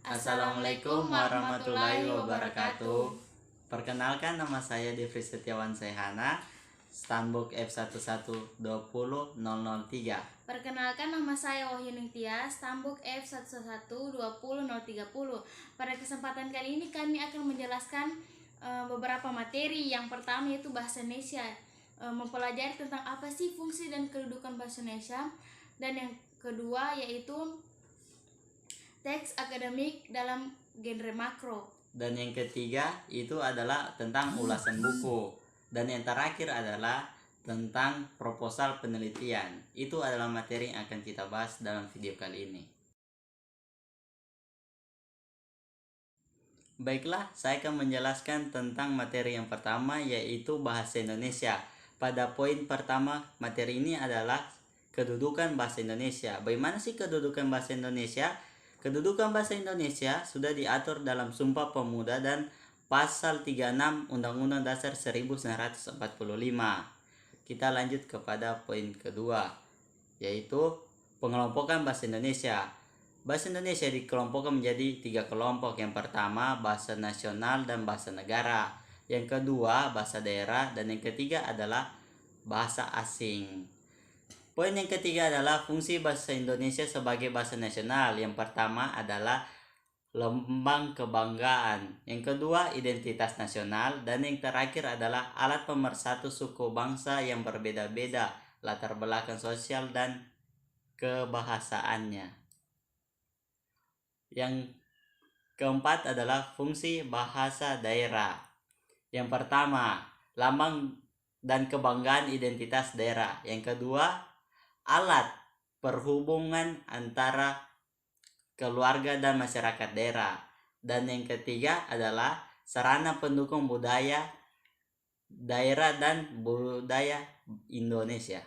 Assalamualaikum warahmatullahi wabarakatuh. Perkenalkan, nama saya Devri Setiawan Sehana, Stanbook F1120003. Perkenalkan, nama saya Wahyuning Tia, Stanbook F1120030. Pada kesempatan kali ini kami akan menjelaskan beberapa materi. Yang pertama yaitu bahasa Indonesia, mempelajari tentang apa sih fungsi dan kedudukan bahasa Indonesia. Dan yang kedua yaitu teks akademik dalam genre makro. Dan yang ketiga itu adalah tentang ulasan buku. Dan yang terakhir adalah tentang proposal penelitian. Itu adalah materi yang akan kita bahas dalam video kali ini. Baiklah, saya akan menjelaskan tentang materi yang pertama, yaitu bahasa Indonesia. Pada poin pertama materi ini adalah kedudukan bahasa Indonesia. Bagaimana sih kedudukan bahasa Indonesia? Kedudukan bahasa Indonesia sudah diatur dalam Sumpah Pemuda dan Pasal 36 Undang-Undang Dasar 1945. Kita lanjut kepada poin kedua, yaitu pengelompokan bahasa Indonesia. Bahasa Indonesia dikelompokkan menjadi 3 kelompok. Yang pertama, bahasa nasional dan bahasa negara. Yang kedua, bahasa daerah. Dan yang ketiga adalah bahasa asing. Poin yang ketiga adalah fungsi bahasa Indonesia sebagai bahasa nasional. Yang pertama adalah lambang kebanggaan. Yang kedua, identitas nasional. Dan yang terakhir adalah alat pemersatu suku bangsa yang berbeda-beda, latar belakang sosial dan kebahasaannya. Yang keempat adalah fungsi bahasa daerah. Yang pertama, lambang dan kebanggaan identitas daerah. Yang kedua, alat perhubungan antara keluarga dan masyarakat daerah. Dan yang ketiga adalah sarana pendukung budaya daerah dan budaya Indonesia.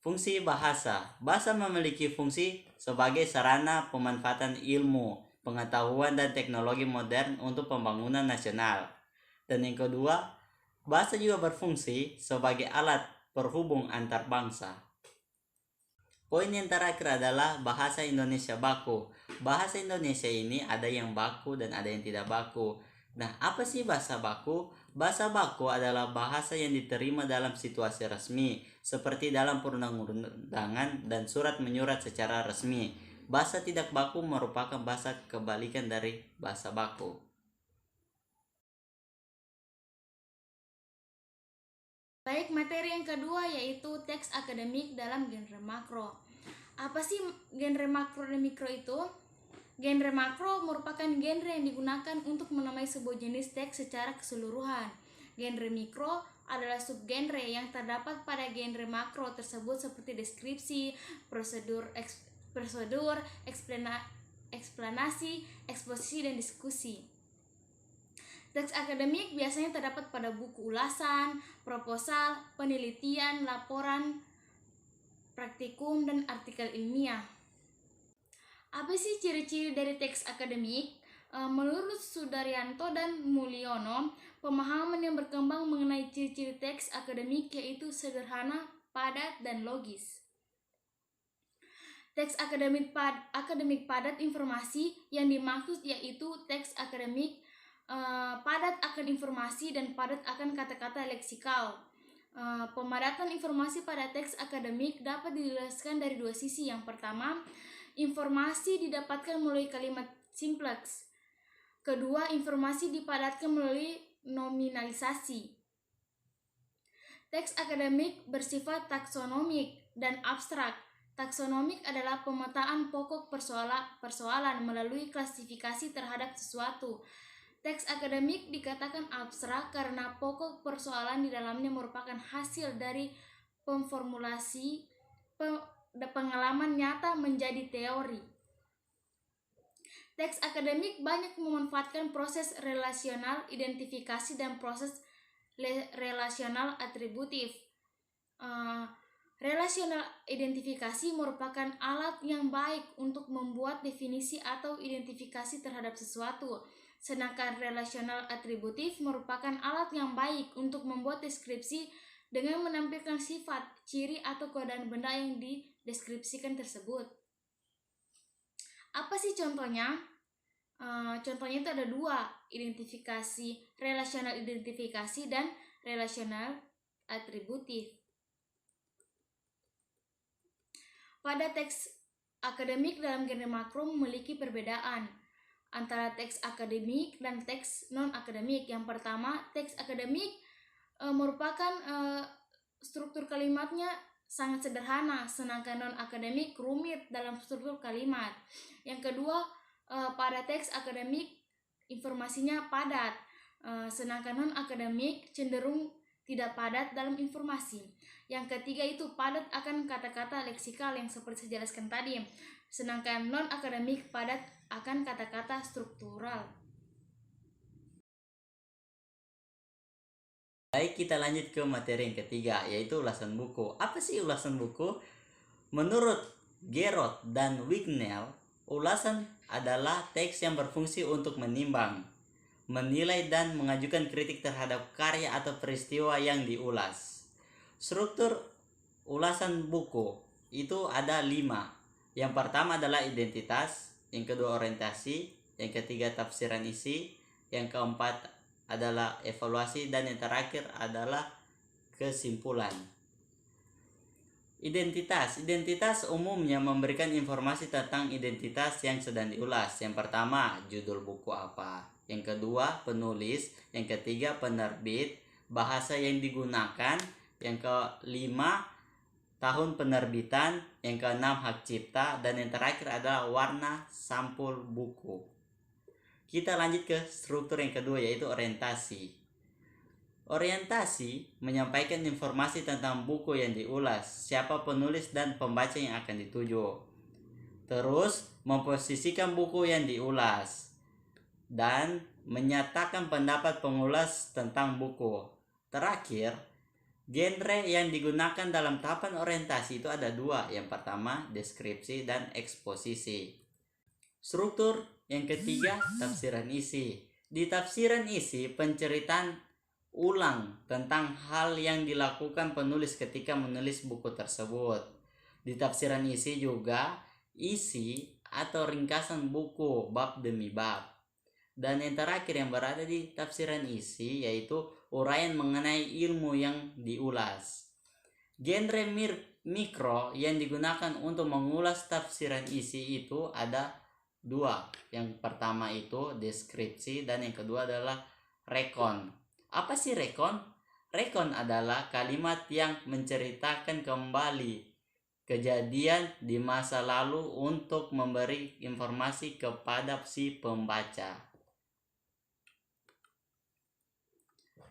Fungsi bahasa. Bahasa memiliki fungsi sebagai sarana pemanfaatan ilmu, pengetahuan dan teknologi modern untuk pembangunan nasional. Dan yang kedua, bahasa juga berfungsi sebagai alat perhubung antar bangsa. Poin yang terakhir adalah bahasa Indonesia baku. Bahasa Indonesia ini ada yang baku dan ada yang tidak baku. Nah, apa sih bahasa baku? Bahasa baku adalah bahasa yang diterima dalam situasi resmi, seperti dalam perundang-undangan dan surat menyurat secara resmi. Bahasa tidak baku merupakan bahasa kebalikan dari bahasa baku. Baik, materi yang kedua yaitu teks akademik dalam genre makro. Apa sih genre makro dan mikro itu? Genre makro merupakan genre yang digunakan untuk menamai sebuah jenis teks secara keseluruhan. Genre mikro adalah subgenre yang terdapat pada genre makro tersebut seperti deskripsi, prosedur, eksplanasi, eksposisi, dan diskusi. Teks akademik biasanya terdapat pada buku ulasan, proposal, penelitian, laporan, praktikum, dan artikel ilmiah. Apa sih ciri-ciri dari teks akademik? Menurut Sudaryanto dan Mulyono, pemahaman yang berkembang mengenai ciri-ciri teks akademik yaitu sederhana, padat, dan logis. Teks akademik padat informasi yang dimaksud yaitu teks akademik padat akan informasi dan padat akan kata-kata leksikal. Pemadatan informasi pada teks akademik dapat dijelaskan dari dua sisi. Yang pertama, informasi didapatkan melalui kalimat simpleks. Kedua, informasi dipadatkan melalui nominalisasi. Teks akademik bersifat taksonomik dan abstrak. Taksonomik adalah pemetaan pokok persoalan melalui klasifikasi terhadap sesuatu. Teks akademik dikatakan abstrak karena pokok persoalan di dalamnya merupakan hasil dari pemformulasi pengalaman nyata menjadi teori. Teks akademik banyak memanfaatkan proses relasional identifikasi dan proses relasional atributif. Relasional identifikasi merupakan alat yang baik untuk membuat definisi atau identifikasi terhadap sesuatu. Sedangkan relasional atributif merupakan alat yang baik untuk membuat deskripsi dengan menampilkan sifat, ciri, atau keadaan benda yang dideskripsikan tersebut. Apa sih contohnya? Contohnya itu ada dua, relational identifikasi dan relational atributif. Pada teks akademik dalam genre makro memiliki perbedaan antara teks akademik dan teks non-akademik. Yang pertama, teks akademik merupakan struktur kalimatnya sangat sederhana, sedangkan non-akademik rumit dalam struktur kalimat. Yang kedua, pada teks akademik informasinya padat, sedangkan non-akademik cenderung tidak padat dalam informasi. Yang ketiga itu padat akan kata-kata leksikal yang seperti saya jelaskan tadi, sedangkan non-akademik padat akan kata-kata struktural. Baik, kita lanjut ke materi yang ketiga, yaitu ulasan buku. Apa sih ulasan buku? Menurut Gerot dan Wignell, ulasan adalah teks yang berfungsi untuk menimbang, menilai, dan mengajukan kritik terhadap karya atau peristiwa yang diulas. Struktur ulasan buku itu ada 5. Yang pertama adalah identitas, yang kedua orientasi, yang ketiga tafsiran isi, yang keempat adalah evaluasi, dan yang terakhir adalah kesimpulan. Identitas umumnya memberikan informasi tentang identitas yang sedang diulas. Yang pertama, judul buku apa. Yang kedua, penulis. Yang ketiga, penerbit, bahasa yang digunakan. Yang kelima, tahun penerbitan. Yang keenam, hak cipta. Dan yang terakhir adalah warna sampul buku. Kita lanjut ke struktur yang kedua, yaitu orientasi. Orientasi menyampaikan informasi tentang buku yang diulas, siapa penulis dan pembaca yang akan dituju. Terus, memposisikan buku yang diulas dan menyatakan pendapat pengulas tentang buku. Terakhir, genre yang digunakan dalam tahapan orientasi itu ada 2. Yang pertama, deskripsi dan eksposisi. Struktur yang ketiga, tafsiran isi. Di tafsiran isi, penceritaan ulang tentang hal yang dilakukan penulis ketika menulis buku tersebut. Di tafsiran isi juga isi atau ringkasan buku bab demi bab. Dan yang terakhir yang berada di tafsiran isi yaitu uraian mengenai ilmu yang diulas. Genre mikro yang digunakan untuk mengulas tafsiran isi itu ada 2. Yang pertama itu deskripsi dan yang kedua adalah rekon. Apa sih rekon? Rekon adalah kalimat yang menceritakan kembali kejadian di masa lalu untuk memberi informasi kepada si pembaca.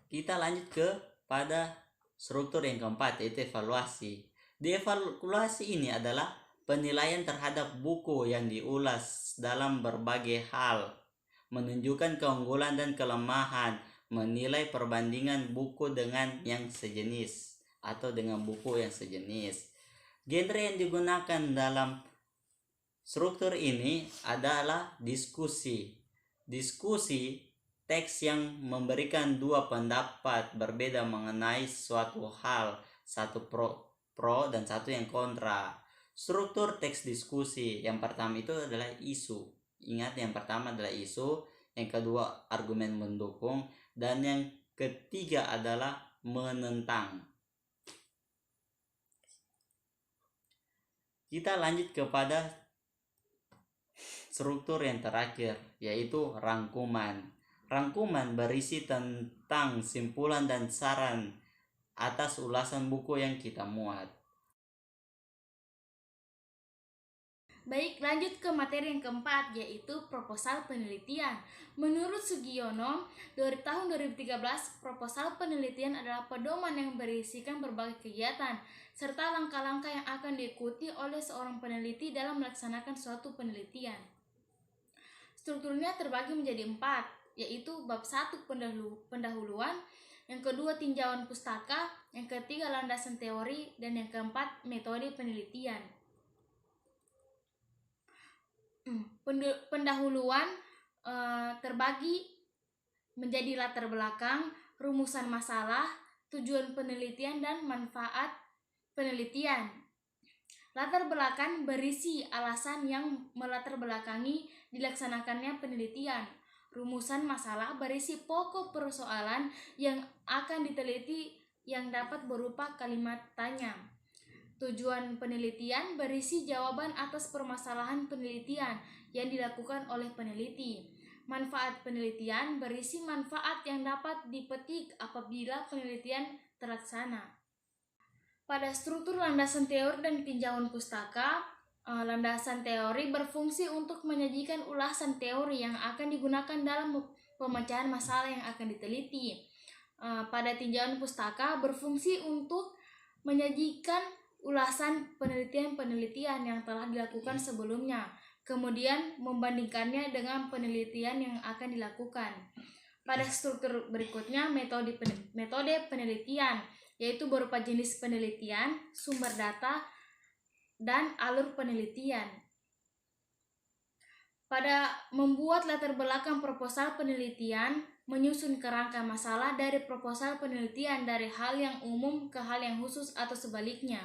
Kita lanjut ke pada struktur yang keempat, yaitu evaluasi. Di evaluasi ini adalah penilaian terhadap buku yang diulas dalam berbagai hal, menunjukkan keunggulan dan kelemahan, menilai perbandingan buku dengan yang sejenis atau dengan buku yang sejenis. Genre yang digunakan dalam struktur ini adalah diskusi. Diskusi, teks yang memberikan 2 pendapat berbeda mengenai suatu hal, satu pro dan satu yang kontra. Struktur teks diskusi yang pertama itu adalah isu. Ingat, yang pertama adalah isu, yang kedua argumen mendukung, dan yang ketiga adalah menentang. Kita lanjut kepada struktur yang terakhir, yaitu rangkuman. Rangkuman berisi tentang simpulan dan saran atas ulasan buku yang kita muat. Baik, lanjut ke materi yang keempat, yaitu proposal penelitian. Menurut Sugiono, dari tahun 2013, proposal penelitian adalah pedoman yang berisikan berbagai kegiatan, serta langkah-langkah yang akan diikuti oleh seorang peneliti dalam melaksanakan suatu penelitian. Strukturnya terbagi menjadi 4, yaitu bab 1 pendahuluan, yang kedua tinjauan pustaka, yang ketiga landasan teori, dan yang keempat metode penelitian. Pendahuluan terbagi menjadi latar belakang, rumusan masalah, tujuan penelitian, dan manfaat penelitian. Latar belakang berisi alasan yang melatar belakangi dilaksanakannya penelitian. Rumusan masalah berisi pokok persoalan yang akan diteliti yang dapat berupa kalimat tanya. Tujuan penelitian berisi jawaban atas permasalahan penelitian yang dilakukan oleh peneliti. Manfaat penelitian berisi manfaat yang dapat dipetik apabila penelitian terlaksana. Pada struktur landasan teori dan pinjaman pustaka, landasan teori berfungsi untuk menyajikan ulasan teori yang akan digunakan dalam pemecahan masalah yang akan diteliti. Pada tinjauan pustaka berfungsi untuk menyajikan ulasan penelitian-penelitian yang telah dilakukan sebelumnya, kemudian membandingkannya dengan penelitian yang akan dilakukan. Pada struktur berikutnya, metode penelitian, yaitu berupa jenis penelitian, sumber data, dan alur penelitian. Pada membuat latar belakang proposal penelitian, menyusun kerangka masalah dari proposal penelitian dari hal yang umum ke hal yang khusus atau sebaliknya.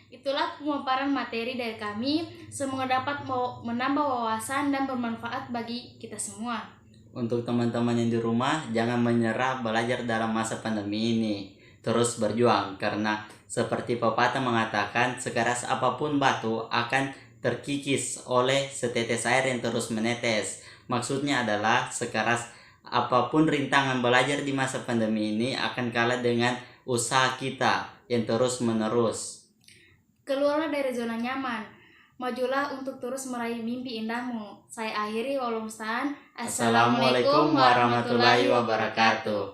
Itulah pemaparan materi dari kami. Semoga dapat menambah wawasan dan bermanfaat bagi kita semua. Untuk teman-teman yang di rumah, jangan menyerah belajar dalam masa pandemi ini. Terus berjuang, karena seperti pepatah mengatakan, sekeras apapun batu akan terkikis oleh setetes air yang terus menetes. Maksudnya adalah sekeras apapun rintangan belajar di masa pandemi ini akan kalah dengan usaha kita yang terus menerus. Keluarlah dari zona nyaman. Majulah untuk terus meraih mimpi indahmu. Saya akhiri, walau Assalamualaikum warahmatullahi wabarakatuh.